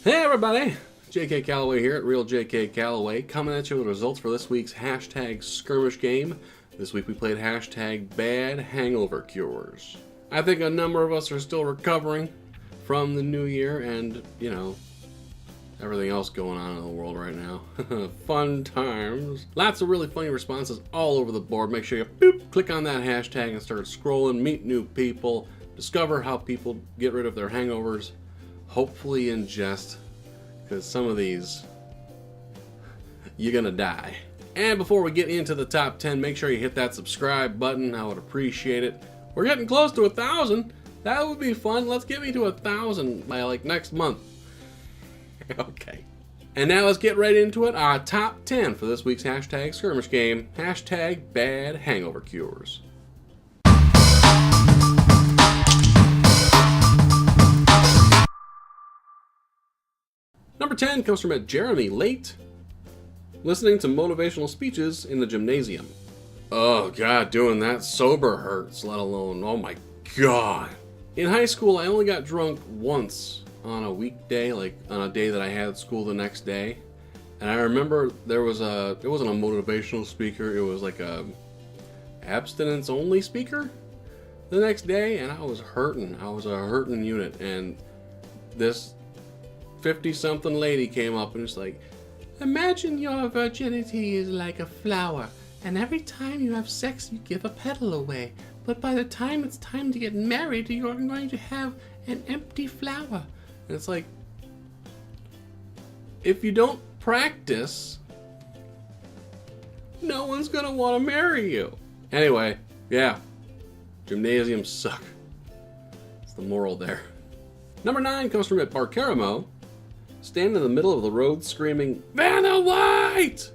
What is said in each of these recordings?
Hey everybody, JK Calloway here at Real JK Calloway, coming at you with results for this week's hashtag skirmish game. This week we played hashtag bad hangover cures. I think a number of us are still recovering from the new year and, you know, everything else going on in the world right now. Fun times. Lots of really funny responses all over the board. Make sure you click on that hashtag and start scrolling, meet new people, discover how people get rid of their hangovers. Hopefully in jest, because some of these, you're gonna die. And before we get into the top 10, make sure you hit that subscribe button. I would appreciate it. We're getting close to 1,000. That would be fun. Let's get me to 1,000 by like next month. Okay. And now let's get right into it. Our top 10 for this week's hashtag skirmish game. Hashtag bad hangover cures. Number 10 comes from Jeremy Late. Listening to motivational speeches in the gymnasium. Oh god, doing that sober hurts, let alone, oh my god. In high school, I only got drunk once on a weekday, like on a day that I had school the next day. And I remember it wasn't a motivational speaker, it was like a abstinence only speaker the next day, and I was hurting. I was a hurting unit, and this 50-something lady came up and was like, imagine your virginity is like a flower, and every time you have sex you give a petal away, but by the time it's time to get married you're going to have an empty flower. And it's like, if you don't practice, no one's gonna want to marry you. Anyway, yeah, gymnasiums suck. It's the moral there. Number 9 comes from Barcaramo. Stand in the middle of the road screaming, Vanna White!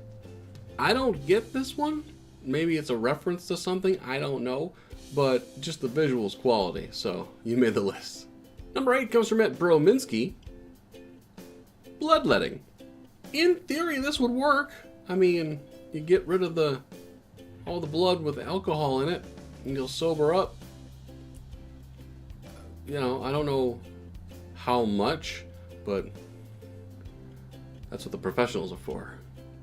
I don't get this one. Maybe it's a reference to something, I don't know. But just the visuals quality, so you made the list. Number 8 comes from Brominski. Bloodletting. In theory, this would work. I mean, you get rid of all the blood with alcohol in it, and you'll sober up. You know, I don't know how much, but that's what the professionals are for.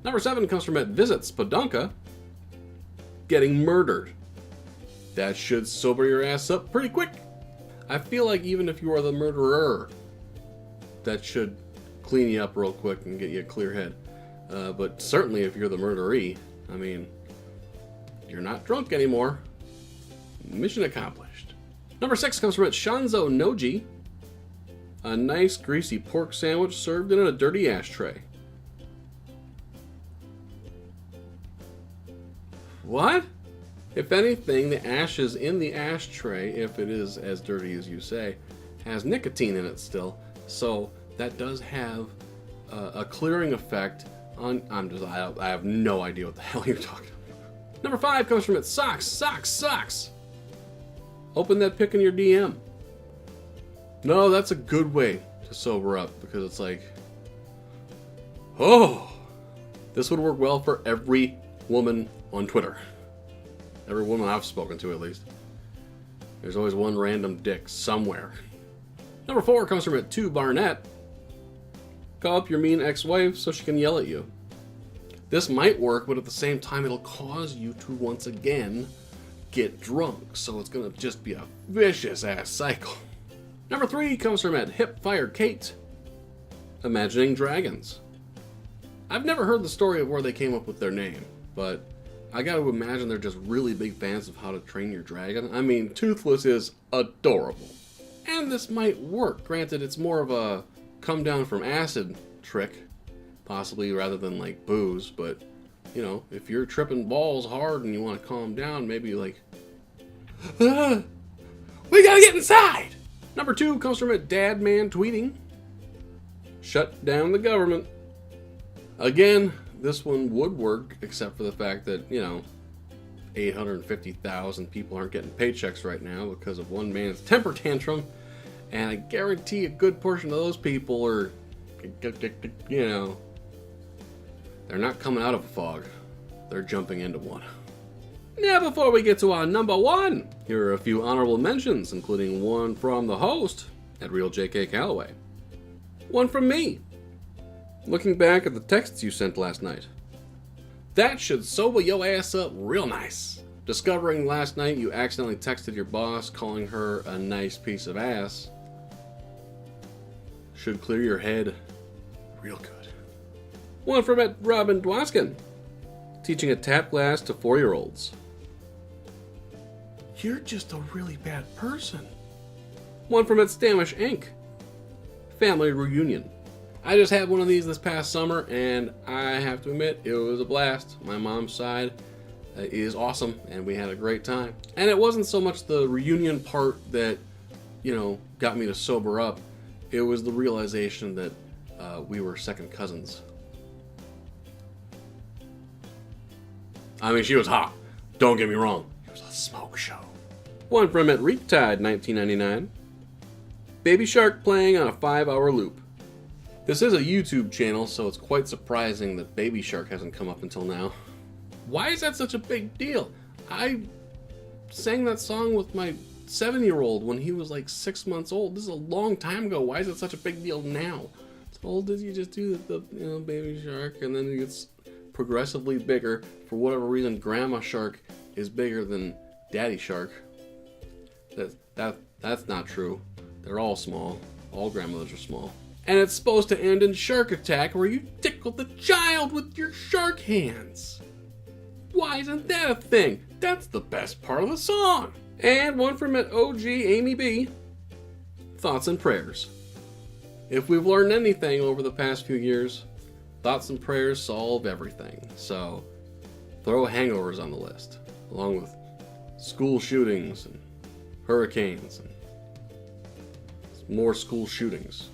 Number 7 comes from Visit Spodonka. Getting murdered. That should sober your ass up pretty quick. I feel like even if you are the murderer, that should clean you up real quick and get you a clear head. But certainly if you're the murderee, I mean, you're not drunk anymore. Mission accomplished. Number 6 comes from Shanzo Noji. A nice greasy pork sandwich served in a dirty ashtray. What? If anything, the ashes in the ashtray, if it is as dirty as you say, has nicotine in it still. So that does have a clearing effect on. I have no idea what the hell you're talking about. Number 5 comes from Socks. Open that pic in your DM. No, that's a good way to sober up, because it's like, oh, this would work well for every woman on Twitter. Every woman I've spoken to, at least. There's always one random dick somewhere. Number 4 comes from 2 Barnett. Call up your mean ex-wife so she can yell at you. This might work, but at the same time it'll cause you to once again get drunk. So it's gonna just be a vicious ass cycle. Number 3 comes from Hipfire Kate. Imagining dragons. I've never heard the story of where they came up with their name, but I gotta imagine they're just really big fans of How to Train Your Dragon. I mean, Toothless is adorable. And this might work. Granted, it's more of a come down from acid trick, possibly, rather than like booze, but you know, if you're tripping balls hard and you want to calm down, maybe like, we gotta get inside! Number 2 comes from Dad Man tweeting. Shut down the government. Again, this one would work, except for the fact that, you know, 850,000 people aren't getting paychecks right now because of one man's temper tantrum. And I guarantee a good portion of those people are, you know, they're not coming out of a fog. They're jumping into one. Now, before we get to our number 1, here are a few honorable mentions, including one from the host at Real JK Calloway. One from me. Looking back at the texts you sent last night. That should sober your ass up real nice. Discovering last night you accidentally texted your boss calling her a nice piece of ass should clear your head real good. One from at Robin Dwaskin. Teaching a tap class to 4-year-olds. You're just a really bad person. One from at Stamish Inc. Family reunion. I just had one of these this past summer, and I have to admit, it was a blast. My mom's side is awesome, and we had a great time. And it wasn't so much the reunion part that, got me to sober up. It was the realization that we were second cousins. I mean, she was hot. Don't get me wrong. It was a smoke show. One from at Reaptide 1999. Baby Shark playing on a 5-hour loop. This is a YouTube channel, so it's quite surprising that Baby Shark hasn't come up until now. Why is that such a big deal? I sang that song with my 7-year-old when he was like 6 months old. This is a long time ago. Why is it such a big deal now? How old did you just do the Baby Shark, and then it gets progressively bigger. For whatever reason, Grandma Shark is bigger than Daddy Shark. That's not true. They're all small. All grandmothers are small. And it's supposed to end in Shark Attack, where you tickle the child with your shark hands. Why isn't that a thing? That's the best part of the song. And one from at OG Amy B. Thoughts and prayers. If we've learned anything over the past few years, thoughts and prayers solve everything. So throw hangovers on the list, along with school shootings and hurricanes and more school shootings.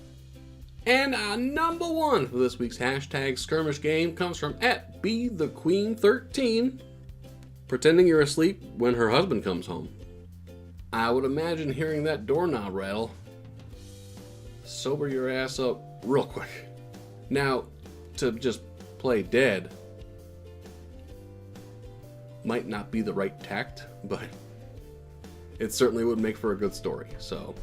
And number one for this week's hashtag skirmish game comes from at BeTheQueen13. Pretending you're asleep when her husband comes home. I would imagine hearing that doorknob rattle sober your ass up real quick. Now, to just play dead might not be the right tact, but it certainly would make for a good story. So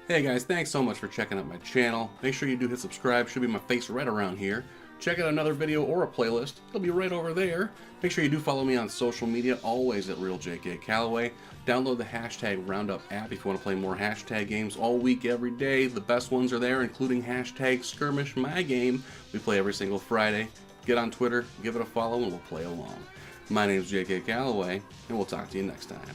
hey guys, thanks so much for checking out my channel. Make sure you do hit subscribe. Should be my face right around here. Check out another video or a playlist. It'll be right over there. Make sure you do follow me on social media, always at RealJKCalloway. Download the hashtag Roundup app if you want to play more hashtag games all week, every day. The best ones are there, including hashtag Skirmish My Game. We play every single Friday. Get on Twitter, give it a follow, and we'll play along. My name is JK Calloway, and we'll talk to you next time.